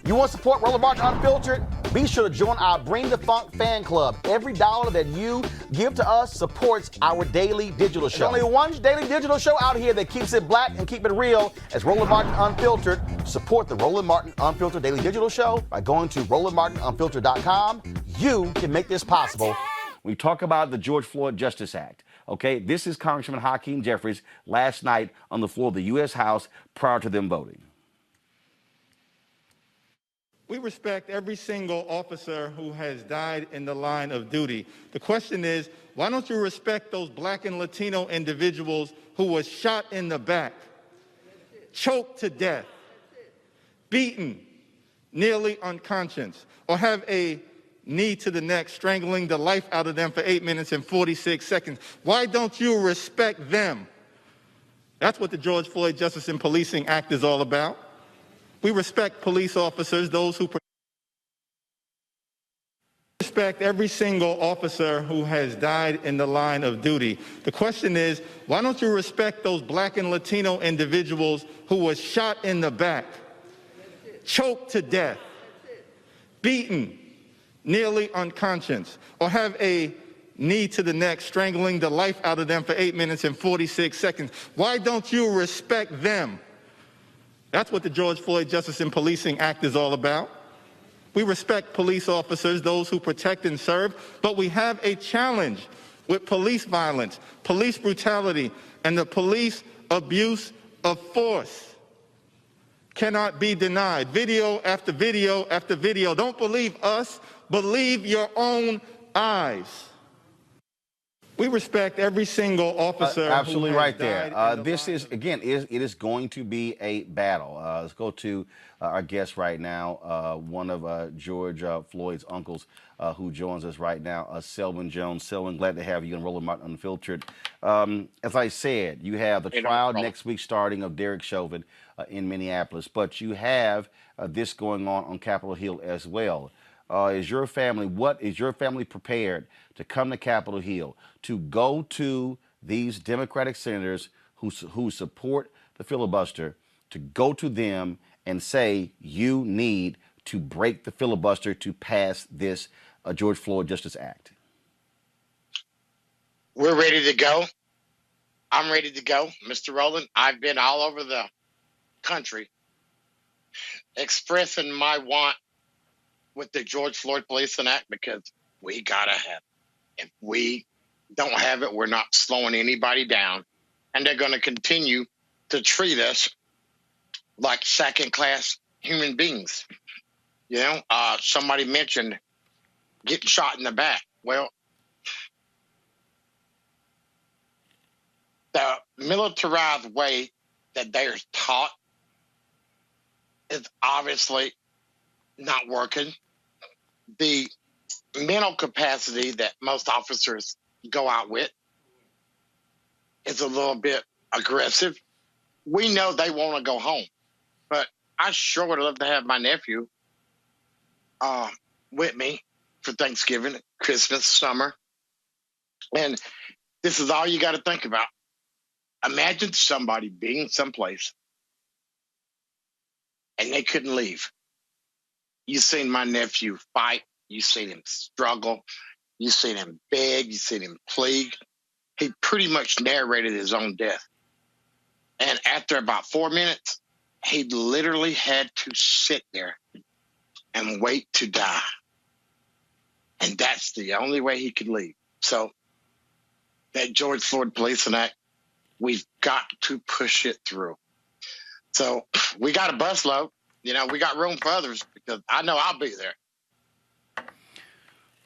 You want to support Roland Martin Unfiltered? Be sure to join our Bring the Funk fan club. Every dollar that you give to us supports our daily digital show. There's only one daily digital show out here that keeps it black and keep it real as Roland Martin Unfiltered. Support the Roland Martin Unfiltered daily digital show by going to RolandMartinUnfiltered.com. You can make this possible. We talk about the George Floyd Justice Act. Okay, this is Congressman Hakeem Jeffries last night on the floor of the U.S. House prior to them voting. We respect every single officer who has died in the line of duty. The question is, why don't you respect those black and Latino individuals who were shot in the back, choked to death, beaten, nearly unconscious, or have a knee to the neck, strangling the life out of them for 8 minutes and 46 seconds? Why don't you respect them? That's what the George Floyd Justice and Policing Act is all about. We respect police officers, those who respect every single officer who has died in the line of duty. The question is, why don't you respect those black and Latino individuals who were shot in the back, choked to death, beaten, nearly unconscious, or have a knee to the neck, strangling the life out of them for 8 minutes and 46 seconds? Why don't you respect them? That's what the George Floyd Justice and Policing Act is all about. We respect police officers, those who protect and serve, but we have a challenge with police violence, police brutality, and the police abuse of force. Cannot be denied. Video after video after video. Don't believe us, believe your own eyes. We respect every single officer. Absolutely right there. This is, again, it is going to be a battle. Let's go to our guest right now, one of George Floyd's uncles who joins us right now, Selwyn Jones. Selwyn, glad to have you on Roland Martin Unfiltered. As I said, you have the trial next week starting of Derek Chauvin in Minneapolis, but you have this going on Capitol Hill as well. Is your family prepared to come to Capitol Hill, to go to these Democratic senators who support the filibuster, to go to them and say, you need to break the filibuster to pass this George Floyd Justice Act? We're ready to go. I'm ready to go, Mr. Roland. I've been all over the country expressing my want with the George Floyd Policing Act, because we gotta have it. If we don't have it, we're not slowing anybody down, and they're going to continue to treat us like second-class human beings. You know, somebody mentioned getting shot in the back. Well, the militarized way that they're taught is obviously not working. The mental capacity that most officers go out with is a little bit aggressive. We know they want to go home, but I sure would love to have my nephew with me for Thanksgiving, Christmas, summer. And this is all you got to think about. Imagine somebody being someplace and they couldn't leave. You seen my nephew fight. You seen him struggle. You seen him beg. You seen him plead. He pretty much narrated his own death. And after about 4 minutes, he literally had to sit there and wait to die. And that's the only way he could leave. So that George Floyd Policing Act, we've got to push it through. So we got a busload. You know, we got room for others, because I know I'll be there.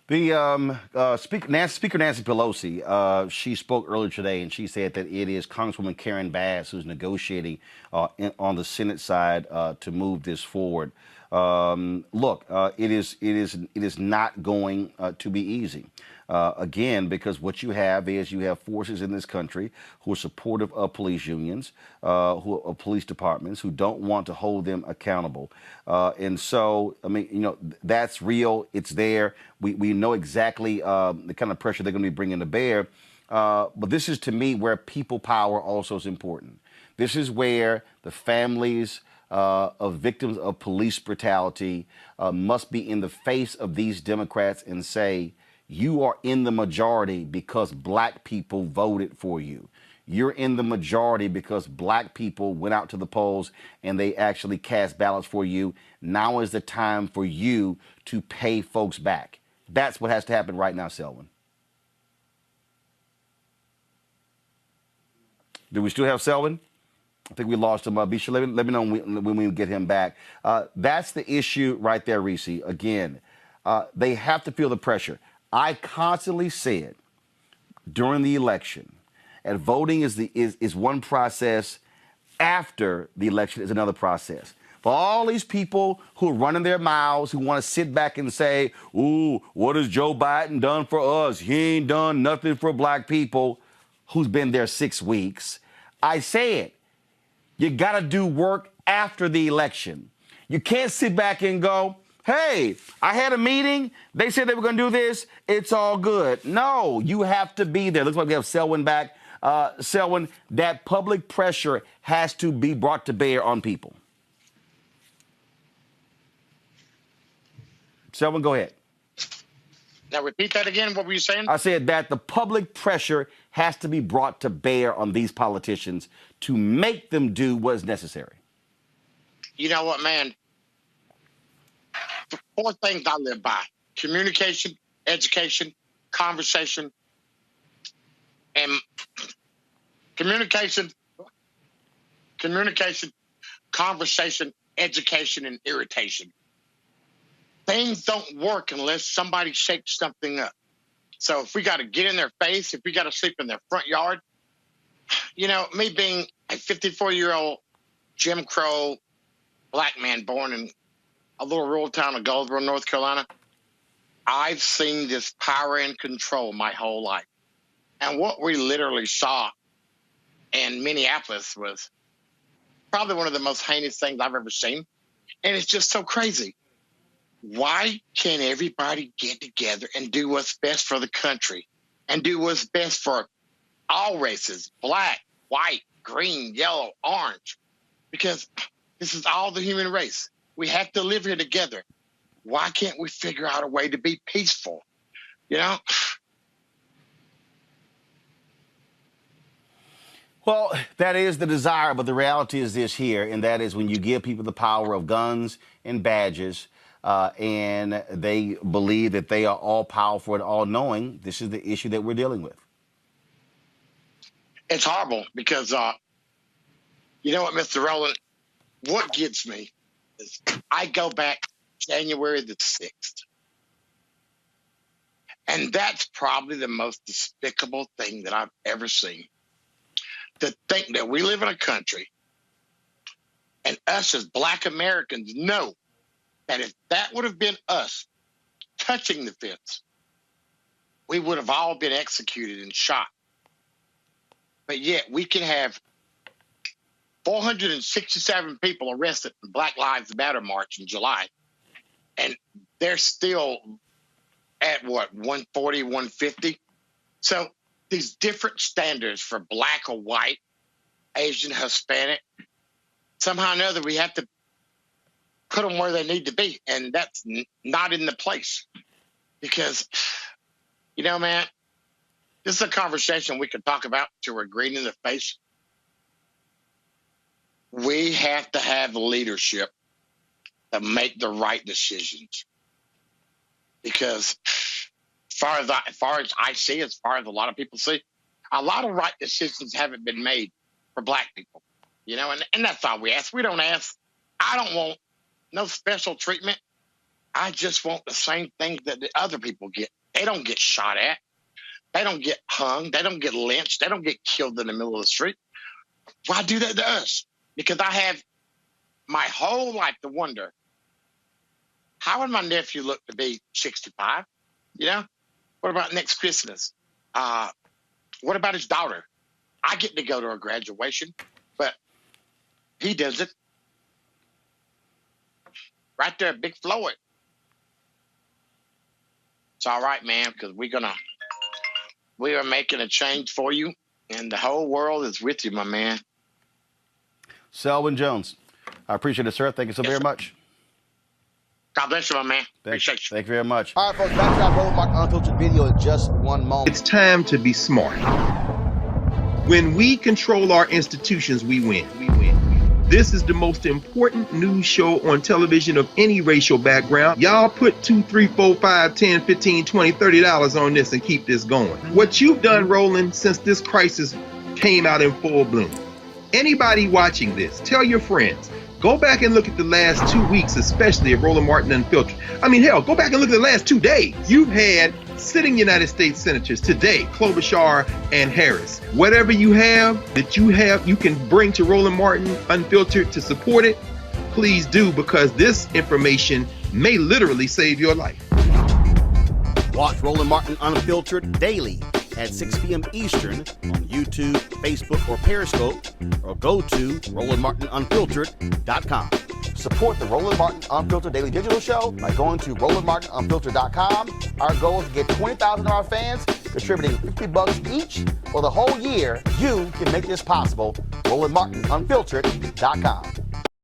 The Speaker Nancy Pelosi, she spoke earlier today, and she said that it is Congresswoman Karen Bass who's negotiating on the Senate side to move this forward. Look, it is not going to be easy. Again, because what you have is you have forces in this country who are supportive of police unions, of police departments, who don't want to hold them accountable. And so, I mean, you know, that's real. It's there. We know exactly the kind of pressure they're going to be bringing to bear. But this is, to me, where people power also is important. This is where the families of victims of police brutality must be in the face of these Democrats and say, you are in the majority because black people voted for you. You're in the majority because black people went out to the polls and they actually cast ballots for you. Now is the time for you to pay folks back. That's what has to happen right now, Selwyn. Do we still have Selwyn? I think we lost him. Be sure, let me know when we get him back. That's the issue right there, Reese. Again, they have to feel the pressure. I constantly said during the election, and voting is one process. After the election is another process. For all these people who are running their mouths, who want to sit back and say, ooh, what has Joe Biden done for us? He ain't done nothing for black people. Who's been there 6 weeks? I said, you got to do work after the election. You can't sit back and go, hey, I had a meeting. They said they were going to do this. It's all good. No, you have to be there. Looks like we have Selwyn back. Selwyn, that public pressure has to be brought to bear on people. Selwyn, go ahead. Now, repeat that again. What were you saying? I said that the public pressure has to be brought to bear on these politicians to make them do what is necessary. You know what, man? The 4 things I live by: communication, education, conversation, and communication, conversation, education, and irritation. Things don't work unless somebody shakes something up. So if we got to get in their face, if we got to sleep in their front yard, you know, me being a 54-year-old Jim Crow black man born in a little rural town of Goldsboro, North Carolina, I've seen this power and control my whole life. And what we literally saw in Minneapolis was probably one of the most heinous things I've ever seen. And it's just so crazy. Why can't everybody get together and do what's best for the country and do what's best for all races, black, white, green, yellow, orange? Because this is all the human race. We have to live here together. Why can't we figure out a way to be peaceful? You know? Well, that is the desire, but the reality is this here, and that is when you give people the power of guns and badges, and they believe that they are all powerful and all knowing, this is the issue that we're dealing with. It's horrible because, you know what, Mr. Roland, what gets me is I go back January the 6th. And that's probably the most despicable thing that I've ever seen. To think that we live in a country and us as black Americans know that if that would have been us touching the fence, we would have all been executed and shot. But yet we can have 467 people arrested in Black Lives Matter March in July, and they're still at what, 140, 150? So these different standards for black or white, Asian, Hispanic, somehow or another we have to put them where they need to be, and that's not in the place. Because, you know, man, this is a conversation we could talk about till we're green in the face. We have to have leadership to make the right decisions. Because as far as I see, as far as a lot of people see, a lot of right decisions haven't been made for black people. You know, and that's all we ask. We don't ask. I don't want no special treatment. I just want the same things that the other people get. They don't get shot at. They don't get hung. They don't get lynched. They don't get killed in the middle of the street. Why do that to us? Because I have my whole life to wonder, how would my nephew look to be 65? You know? What about next Christmas? What about his daughter? I get to go to her graduation, but he doesn't. Right there, Big Floyd. It's all right, man, because we are making a change for you, and the whole world is with you, my man. Selwyn Jones, I appreciate it, sir. Thank you so very much. God bless you, my man. Appreciate you. Thank you very much. All right, folks, back to our Roland Martin Unfiltered video in just one moment. It's time to be smart. When we control our institutions, we win. This is the most important news show on television of any racial background. Y'all put $2, $3, $4, $5, $10, $15, $20, $30 on this and keep this going. What you've done, Roland, since this crisis came out in full bloom. Anybody watching this, tell your friends. Go back and look at the last 2 weeks, especially of Roland Martin Unfiltered. I mean, hell, go back and look at the last 2 days. You've had sitting United States senators today, Klobuchar and Harris. Whatever you have that you can bring to Roland Martin Unfiltered to support it, please do, because this information may literally save your life. Watch Roland Martin Unfiltered daily at 6 p.m. Eastern on YouTube, Facebook, or Periscope, or go to RolandMartinUnfiltered.com. Support the Roland Martin Unfiltered Daily Digital Show by going to RolandMartinUnfiltered.com. Our goal is to get 20,000 of our fans contributing $50 each for the whole year. You can make this possible. RolandMartinUnfiltered.com.